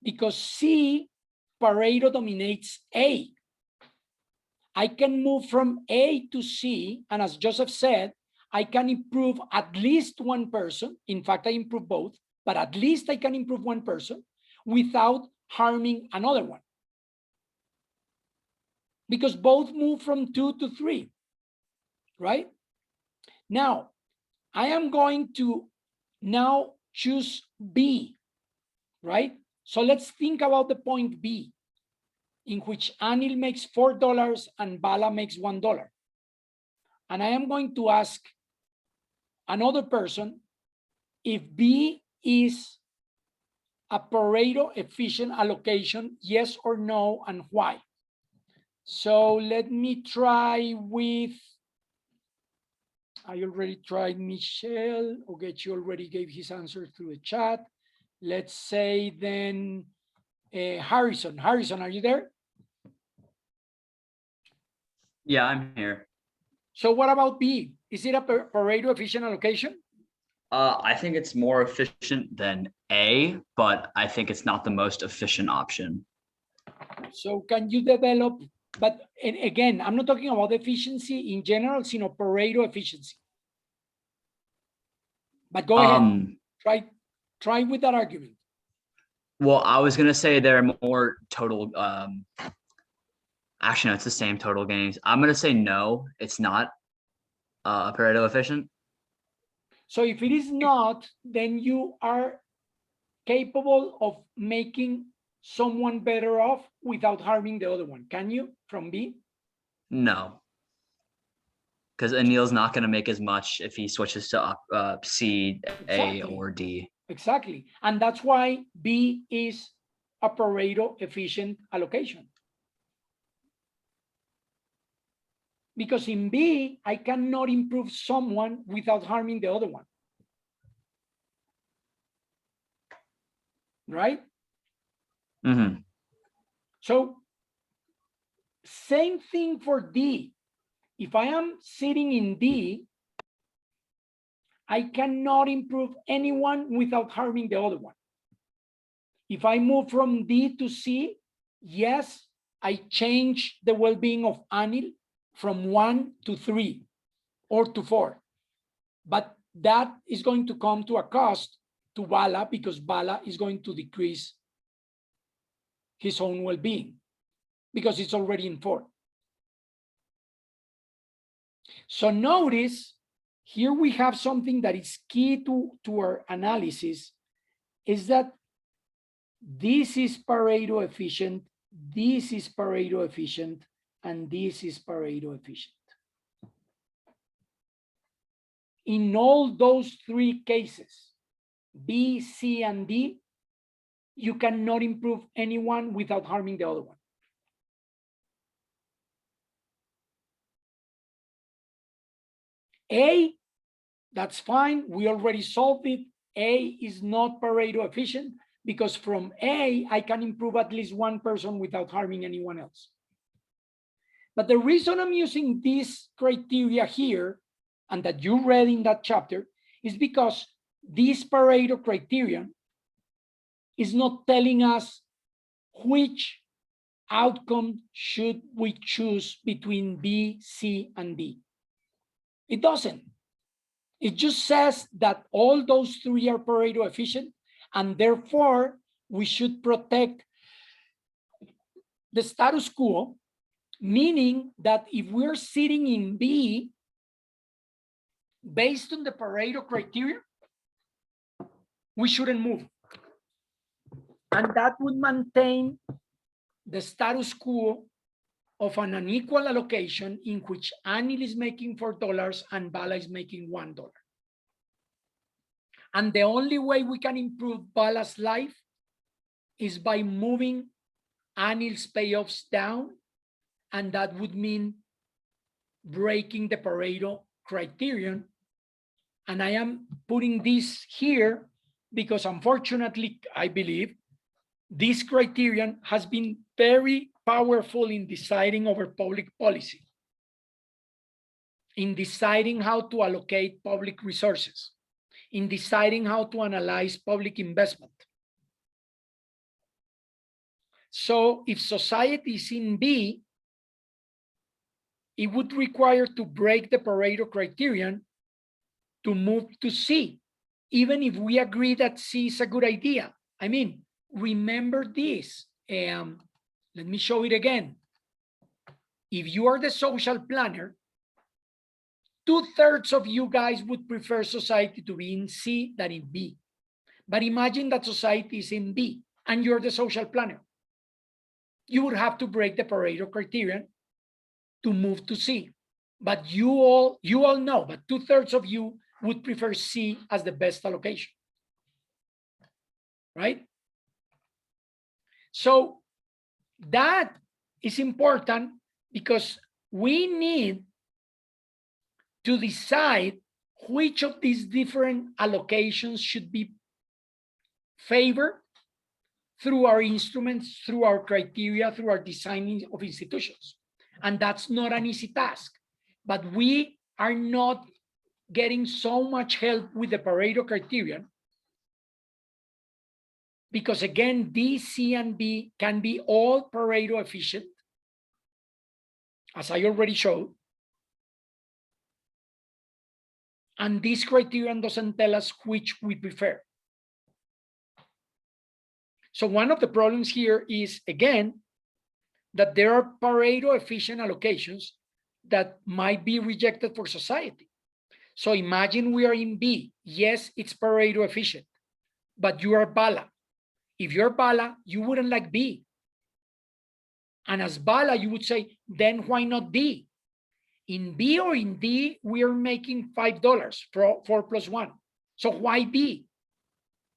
because C, Pareto dominates A. I can move from A to C, and as Joseph said, I can improve at least one person. In fact, I improve both, but at least I can improve one person without harming another one. Because both move from 2 to 3, right? Now, I am going to now choose B, right? So let's think about the point B, in which Anil makes $4 and Bala makes $1. And I am going to ask another person if B is a Pareto efficient allocation, yes or no, and why. So let me try with, I already tried Michelle. Ogechi already gave his answer through the chat. Let's say then Harrison. Harrison, are you there? Yeah, I'm here. So what about B? Is it a Pareto efficient allocation? I think it's more efficient than A, but I think it's not the most efficient option. So can you develop, but and again, I'm not talking about efficiency in general, sino Pareto efficiency. But go ahead, try with that argument. Well, I was gonna say there are more total. Actually, no, it's the same total gains. I'm gonna say no, it's not Pareto efficient. So if it is not, then you are capable of making someone better off without harming the other one. Can you from B? No, because Anil's not gonna make as much if he switches to C, Exactly. A, or D. Exactly. And that's why B is a Pareto efficient allocation. Because in B, I cannot improve someone without harming the other one. Right? Mm-hmm. So, same thing for D. If I am sitting in D, I cannot improve anyone without harming the other one. If I move from D to C, yes, I change the well-being of Anil from 1 to 3 or to 4. But that is going to come to a cost to Bala because Bala is going to decrease his own well-being because it's already in 4. So notice here we have something that is key to our analysis is that this is Pareto efficient, this is Pareto efficient, and this is Pareto efficient. In all those 3 cases, B, C, and D, you cannot improve anyone without harming the other one. A, that's fine. We already solved it. A is not Pareto efficient because from A, I can improve at least one person without harming anyone else. But the reason I'm using this criteria here and that you read in that chapter is because this Pareto criterion is not telling us which outcome should we choose between B, C, and D. It doesn't. It just says that all those 3 are Pareto efficient, and therefore we should protect the status quo, meaning that if we're sitting in B, based on the Pareto criteria, we shouldn't move. And that would maintain the status quo of an unequal allocation in which Anil is making $4 and Bala is making $1. And the only way we can improve Bala's life is by moving Anil's payoffs down, and that would mean breaking the Pareto criterion. And I am putting this here because unfortunately, I believe this criterion has been very powerful in deciding over public policy, in deciding how to allocate public resources, in deciding how to analyze public investment. So if society is in B, it would require to break the Pareto criterion to move to C, even if we agree that C is a good idea. I mean, remember this. Let me show it again. If you are the social planner 2/3 of you guys would prefer society to be in C than in B. But imagine that society is in B and you're the social planner. You would have to break the Pareto criterion to move to C. But you all know, but 2/3 of you would prefer C as the best allocation, right? So that is important because we need to decide which of these different allocations should be favored through our instruments, through our criteria, through our designing of institutions. And that's not an easy task, but we are not getting so much help with the Pareto criterion because again, D, C, and B can be all Pareto efficient, as I already showed. And this criterion doesn't tell us which we prefer. So one of the problems here is, again, that there are Pareto efficient allocations that might be rejected for society. So imagine we are in B. Yes, it's Pareto efficient, but you are Bala. If you're Bala, you wouldn't like B. And as Bala, you would say, then why not D? In B or in D, we are making $5 for 4 + 1. So why B?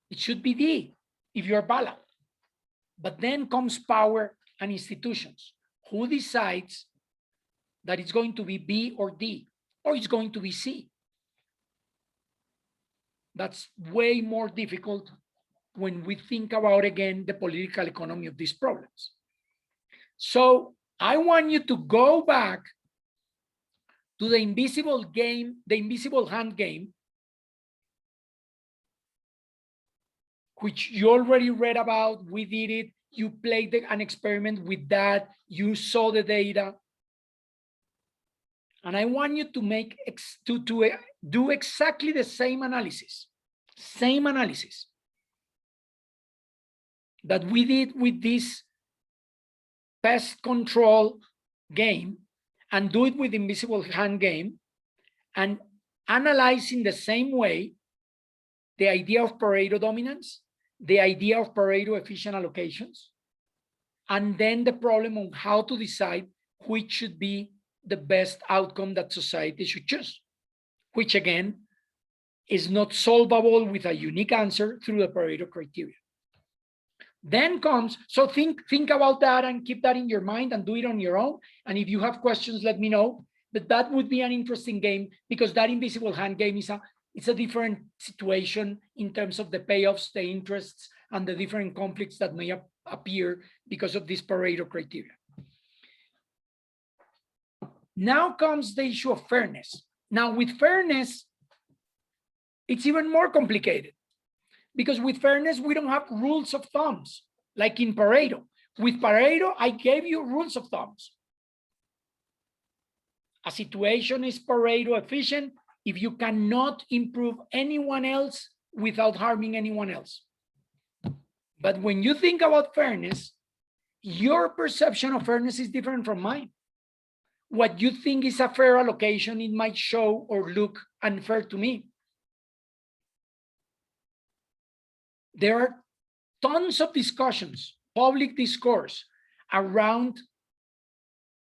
It should be D if you're Bala. But then comes power and institutions. Who decides that it's going to be B or D, or it's going to be C? That's way more difficult when we think about, again, the political economy of these problems. So I want you to go back to the invisible game, the invisible hand game, which you already read about. We did it. You played an experiment with that. You saw the data. And I want you to make do exactly the same analysis that we did with this pest control game, and do it with invisible hand game, and analyze in the same way the idea of Pareto dominance, the idea of Pareto efficient allocations, and then the problem on how to decide which should be the best outcome that society should choose, which again is not solvable with a unique answer through the Pareto criteria. Then comes, so think about that and keep that in your mind and do it on your own. And if you have questions, let me know. But that would be an interesting game, because that invisible hand game is it's a different situation in terms of the payoffs, the interests, and the different conflicts that may appear because of this Pareto criteria. Now comes the issue of fairness. Now with fairness, it's even more complicated, because with fairness, we don't have rules of thumbs like in Pareto. With Pareto, I gave you rules of thumbs. A situation is Pareto efficient if you cannot improve anyone else without harming anyone else. But when you think about fairness, your perception of fairness is different from mine. What you think is a fair allocation, it might show or look unfair to me. There are tons of discussions, public discourse around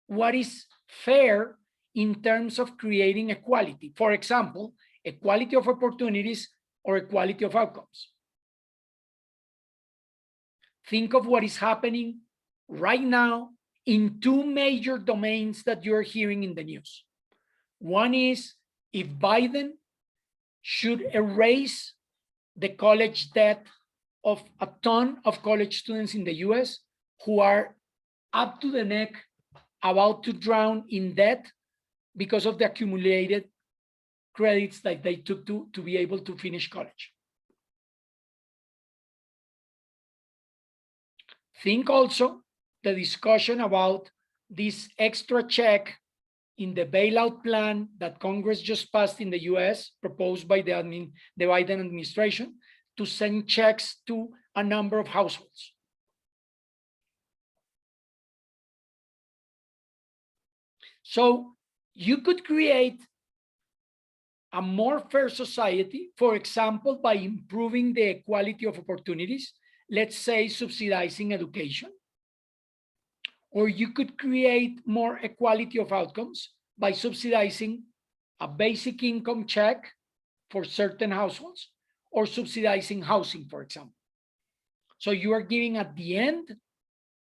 what is fair in terms of creating equality. For example, equality of opportunities or equality of outcomes. Think of what is happening right now in two major domains that you're hearing in the news. One is if Biden should erase the college debt of a ton of college students in the US who are up to the neck, about to drown in debt because of the accumulated credits that they took to be able to finish college. Think also the discussion about this extra check in the bailout plan that Congress just passed in the US, proposed by the Biden administration, to send checks to a number of households. So you could create a more fair society, for example, by improving the equality of opportunities, let's say subsidizing education. Or you could create more equality of outcomes by subsidizing a basic income check for certain households, or subsidizing housing, for example. So you are giving at the end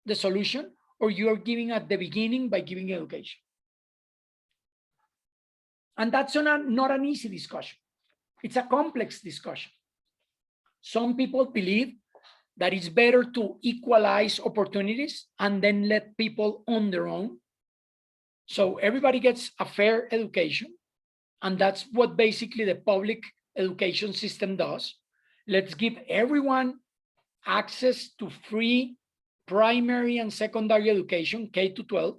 the solution, or you are giving at the beginning by giving education. And that's not an easy discussion. It's a complex discussion. Some people believe that it's better to equalize opportunities and then let people on their own. So everybody gets a fair education. And that's what basically the public education system does. Let's give everyone access to free primary and secondary education, K to 12.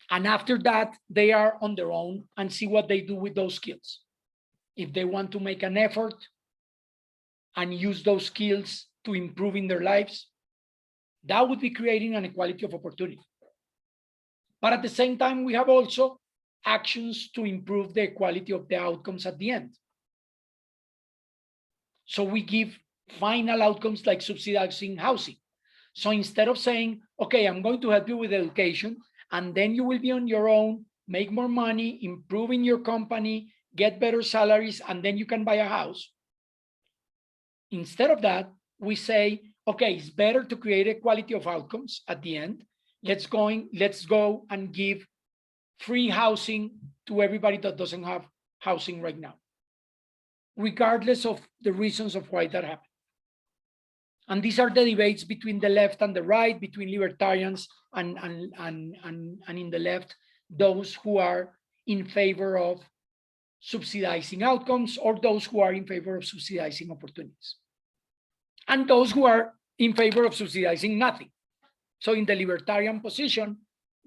And after that, they are on their own and see what they do with those skills. If they want to make an effort and use those skills to improve in their lives, that would be creating an equality of opportunity. But at the same time, we have also actions to improve the quality of the outcomes at the end. So we give final outcomes like subsidizing housing. So instead of saying, okay, I'm going to help you with education, and then you will be on your own, make more money, improve in your company, get better salaries, and then you can buy a house. Instead of that, we say, okay, it's better to create equality of outcomes at the end. Let's go and give free housing to everybody that doesn't have housing right now, regardless of the reasons of why that happened. And these are the debates between the left and the right, between libertarians and in the left, those who are in favor of subsidizing outcomes, or those who are in favor of subsidizing opportunities, and those who are in favor of subsidizing nothing. So in the libertarian position,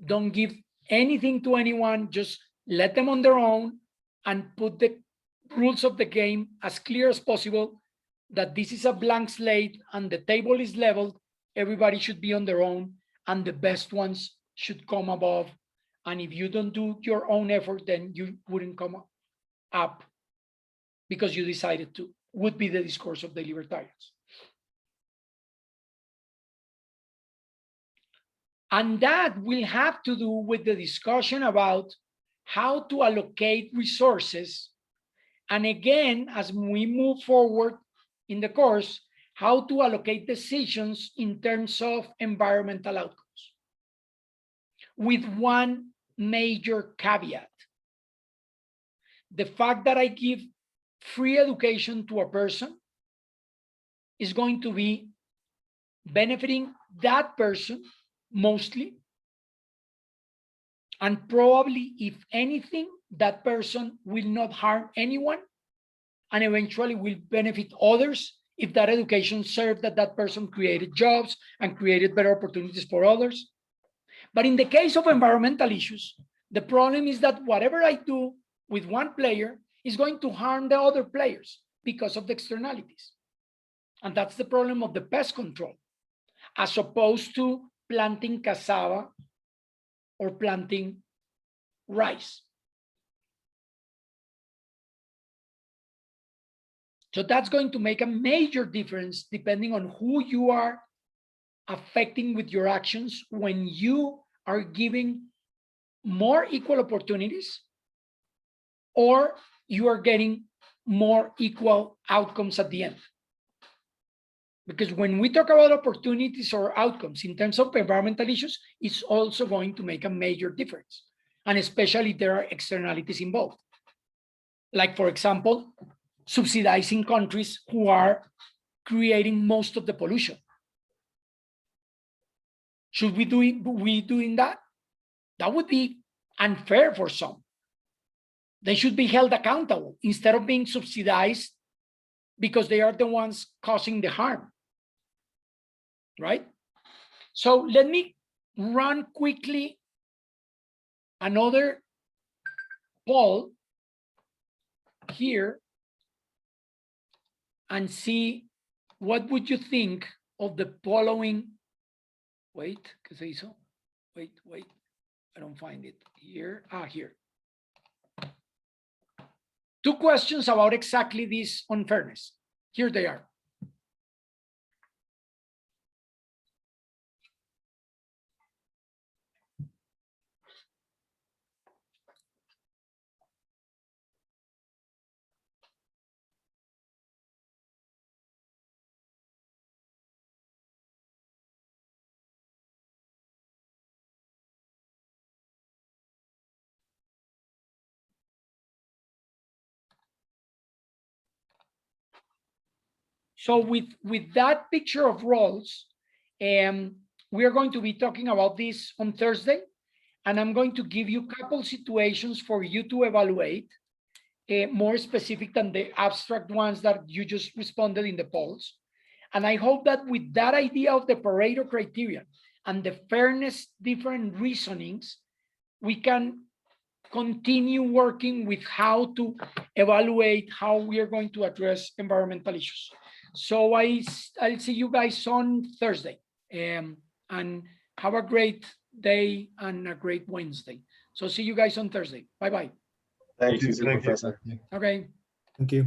don't give anything to anyone, just let them on their own and put the rules of the game as clear as possible, that this is a blank slate and the table is leveled. Everybody should be on their own and the best ones should come above. And if you don't do your own effort, then you wouldn't come up because you decided to, would be the discourse of the libertarians. And that will have to do with the discussion about how to allocate resources. And again, as we move forward in the course, how to allocate decisions in terms of environmental outcomes, with one major caveat. The fact that I give free education to a person is going to be benefiting that person mostly, and probably, if anything, that person will not harm anyone and eventually will benefit others if that education served that person created jobs and created better opportunities for others. But in the case of environmental issues, the problem is that whatever I do with one player is going to harm the other players because of the externalities. And that's the problem of the pest control, as opposed to planting cassava or planting rice. So that's going to make a major difference depending on who you are affecting with your actions when you are giving more equal opportunities or you are getting more equal outcomes at the end. Because when we talk about opportunities or outcomes in terms of environmental issues, it's also going to make a major difference. And especially if there are externalities involved. Like, for example, subsidizing countries who are creating most of the pollution. Should we be doing that? That would be unfair for some. They should be held accountable instead of being subsidized because they are the ones causing the harm. Right? So let me run quickly another poll here and see what would you think of the following. Wait, ¿qué se hizo? Wait, I don't find it here. Here. 2 questions about exactly this unfairness. Here they are. So with that picture of roles, we are going to be talking about this on Thursday, and I'm going to give you a couple situations for you to evaluate, more specific than the abstract ones that you just responded in the polls. And I hope that with that idea of the Pareto criterion and the fairness different reasonings, we can continue working with how to evaluate how we are going to address environmental issues. So I'll see you guys on Thursday, and have a great day and a great Wednesday. So see you guys on Thursday. Bye-bye. Thank you, Thank you. Professor. Okay. Thank you.